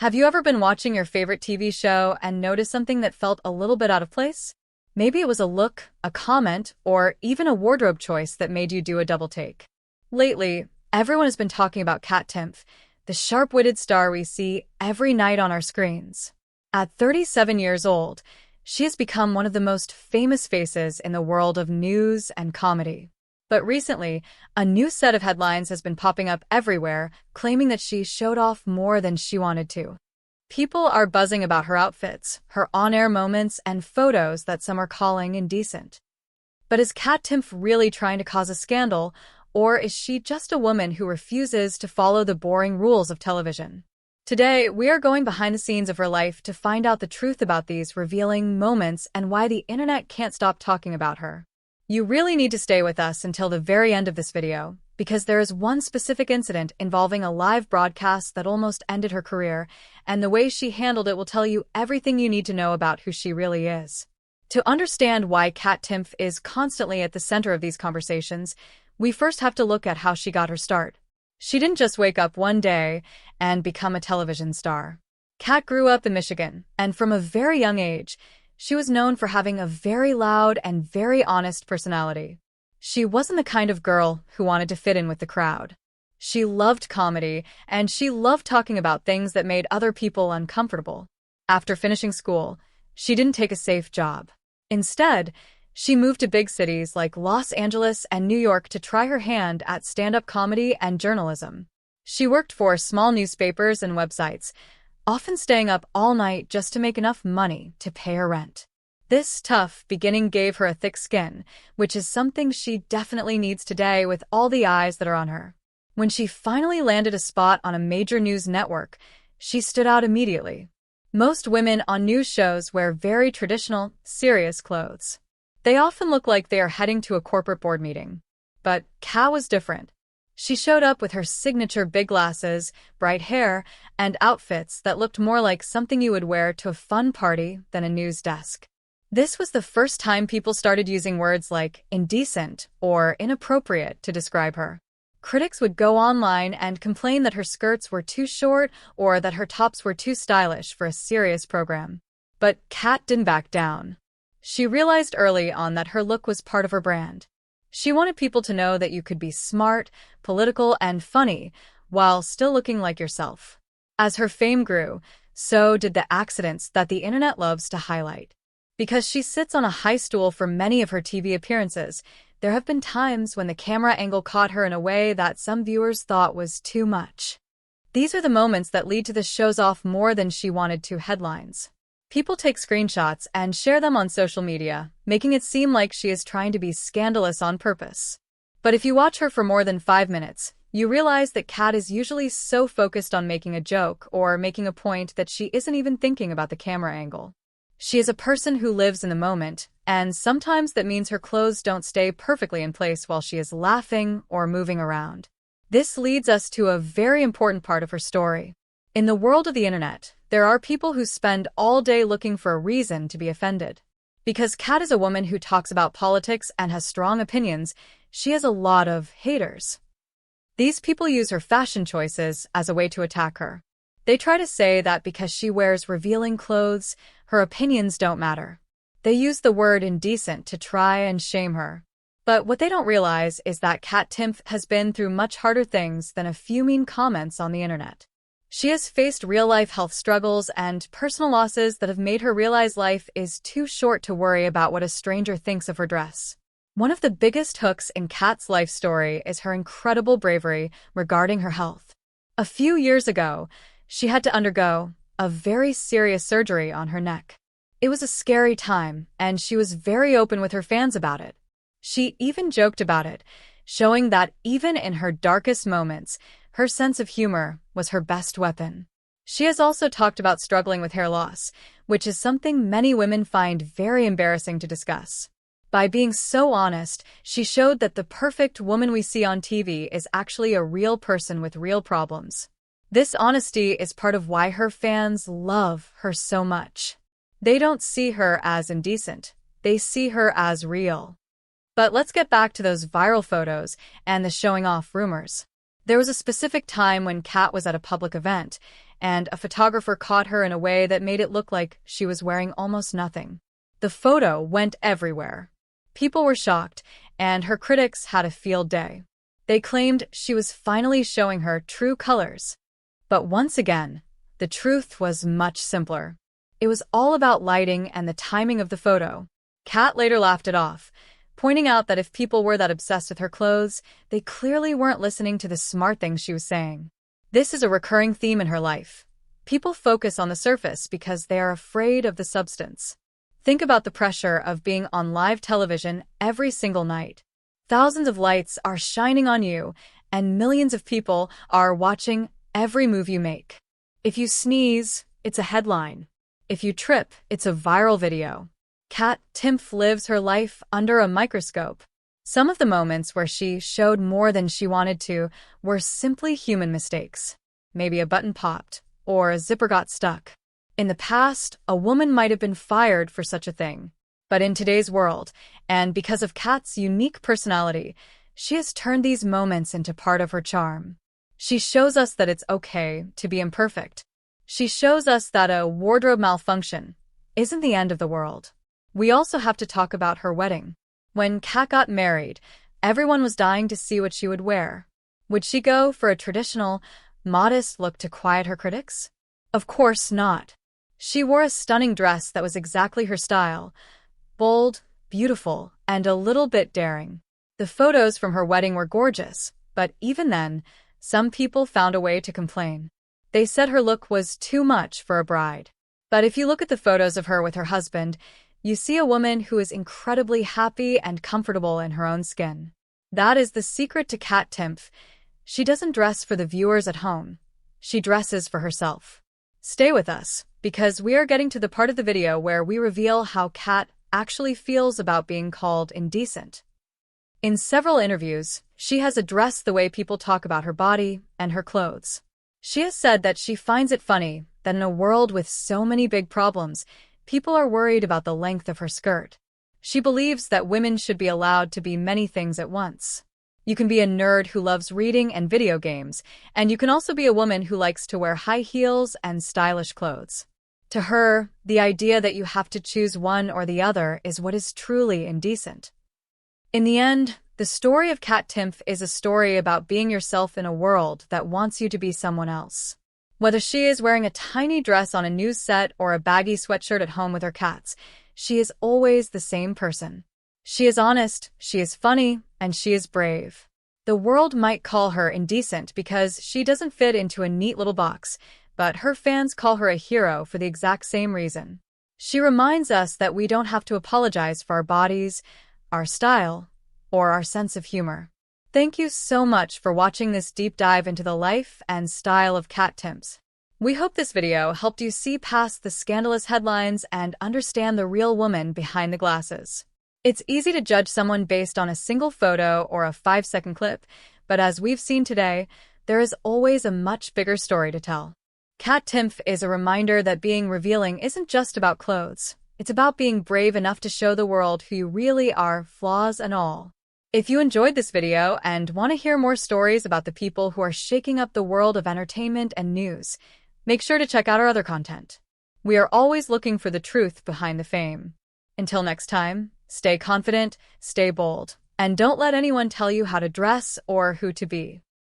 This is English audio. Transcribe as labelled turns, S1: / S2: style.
S1: Have you ever been watching your favorite TV show and noticed something that felt a little bit out of place? Maybe it was a look, a comment, or even a wardrobe choice that made you do a double take. Lately, everyone has been talking about Kat Timpf, the sharp-witted star we see every night on our screens. At 37 years old, she has become one of the most famous faces in the world of news and comedy. But recently, a new set of headlines has been popping up everywhere, claiming that she showed off more than she wanted to. People are buzzing about her outfits, her on-air moments, and photos that some are calling indecent. But is Kat Timpf really trying to cause a scandal, or is she just a woman who refuses to follow the boring rules of television? Today, we are going behind the scenes of her life to find out the truth about these revealing moments and why the internet can't stop talking about her. You really need to stay with us until the very end of this video, because there is one specific incident involving a live broadcast that almost ended her career, and the way she handled it will tell you everything you need to know about who she really is. To understand why Kat Timpf is constantly at the center of these conversations, we first have to look at how she got her start. She didn't just wake up one day and become a television star. Kat grew up in Michigan, and from a very young age, she was known for having a very loud and very honest personality. She wasn't the kind of girl who wanted to fit in with the crowd. She loved comedy, and she loved talking about things that made other people uncomfortable. After finishing school, she didn't take a safe job. Instead, she moved to big cities like Los Angeles and New York to try her hand at stand-up comedy and journalism. She worked for small newspapers and websites, often staying up all night just to make enough money to pay her rent. This tough beginning gave her a thick skin, which is something she definitely needs today with all the eyes that are on her. When she finally landed a spot on a major news network, she stood out immediately. Most women on news shows wear very traditional, serious clothes. They often look like they are heading to a corporate board meeting. But Kat was different. She showed up with her signature big glasses, bright hair, and outfits that looked more like something you would wear to a fun party than a news desk. This was the first time people started using words like indecent or inappropriate to describe her. Critics would go online and complain that her skirts were too short or that her tops were too stylish for a serious program. But Kat didn't back down. She realized early on that her look was part of her brand. She wanted people to know that you could be smart, political, and funny while still looking like yourself. As her fame grew, so did the accidents that the internet loves to highlight. Because she sits on a high stool for many of her TV appearances, there have been times when the camera angle caught her in a way that some viewers thought was too much. These are the moments that lead to the shows off more than she wanted to headlines. People take screenshots and share them on social media, making it seem like she is trying to be scandalous on purpose. But if you watch her for more than 5 minutes, you realize that Kat is usually so focused on making a joke or making a point that she isn't even thinking about the camera angle. She is a person who lives in the moment, and sometimes that means her clothes don't stay perfectly in place while she is laughing or moving around. This leads us to a very important part of her story. In the world of the internet, there are people who spend all day looking for a reason to be offended. Because Kat is a woman who talks about politics and has strong opinions, she has a lot of haters. These people use her fashion choices as a way to attack her. They try to say that because she wears revealing clothes, her opinions don't matter. They use the word indecent to try and shame her. But what they don't realize is that Kat Timpf has been through much harder things than a few mean comments on the internet. She has faced real-life health struggles and personal losses that have made her realize life is too short to worry about what a stranger thinks of her dress. One of the biggest hooks in Kat's life story is her incredible bravery regarding her health. A few years ago, she had to undergo a very serious surgery on her neck. It was a scary time, and she was very open with her fans about it. She even joked about it, showing that even in her darkest moments, her sense of humor was her best weapon. She has also talked about struggling with hair loss, which is something many women find very embarrassing to discuss. By being so honest, she showed that the perfect woman we see on TV is actually a real person with real problems. This honesty is part of why her fans love her so much. They don't see her as indecent. They see her as real. But let's get back to those viral photos and the showing off rumors. There was a specific time when Kat was at a public event, and a photographer caught her in a way that made it look like she was wearing almost nothing. The photo went everywhere. People were shocked, and her critics had a field day. They claimed she was finally showing her true colors. But once again, the truth was much simpler. It was all about lighting and the timing of the photo. Kat later laughed it off, pointing out that if people were that obsessed with her clothes, they clearly weren't listening to the smart things she was saying. This is a recurring theme in her life. People focus on the surface because they are afraid of the substance. Think about the pressure of being on live television every single night. Thousands of lights are shining on you, and millions of people are watching every move you make. If you sneeze, it's a headline. If you trip, it's a viral video. Kat Timpf lives her life under a microscope. Some of the moments where she showed more than she wanted to were simply human mistakes. Maybe a button popped, or a zipper got stuck. In the past, a woman might have been fired for such a thing. But in today's world, and because of Kat's unique personality, she has turned these moments into part of her charm. She shows us that it's okay to be imperfect. She shows us that a wardrobe malfunction isn't the end of the world. We also have to talk about her wedding. When Kat got married, everyone was dying to see what she would wear. Would she go for a traditional, modest look to quiet her critics? Of course not. She wore a stunning dress that was exactly her style. Bold, beautiful, and a little bit daring. The photos from her wedding were gorgeous, but even then, some people found a way to complain. They said her look was too much for a bride. But if you look at the photos of her with her husband, you see a woman who is incredibly happy and comfortable in her own skin. That is the secret to Kat Timpf. She doesn't dress for the viewers at home. She dresses for herself. Stay with us, because we are getting to the part of the video where we reveal how Kat actually feels about being called indecent. In several interviews, she has addressed the way people talk about her body and her clothes. She has said that she finds it funny that in a world with so many big problems, people are worried about the length of her skirt. She believes that women should be allowed to be many things at once. You can be a nerd who loves reading and video games, and you can also be a woman who likes to wear high heels and stylish clothes. To her, the idea that you have to choose one or the other is what is truly indecent. In the end, the story of Kat Timpf is a story about being yourself in a world that wants you to be someone else. Whether she is wearing a tiny dress on a news set or a baggy sweatshirt at home with her cats, she is always the same person. She is honest, she is funny, and she is brave. The world might call her indecent because she doesn't fit into a neat little box, but her fans call her a hero for the exact same reason. She reminds us that we don't have to apologize for our bodies, our style, or our sense of humor. Thank you so much for watching this deep dive into the life and style of Kat Timpf. We hope this video helped you see past the scandalous headlines and understand the real woman behind the glasses. It's easy to judge someone based on a single photo or a 5-second clip, but as we've seen today, there is always a much bigger story to tell. Kat Timpf is a reminder that being revealing isn't just about clothes. It's about being brave enough to show the world who you really are, flaws and all. If you enjoyed this video and want to hear more stories about the people who are shaking up the world of entertainment and news, make sure to check out our other content. We are always looking for the truth behind the fame. Until next time, stay confident, stay bold, and don't let anyone tell you how to dress or who to be.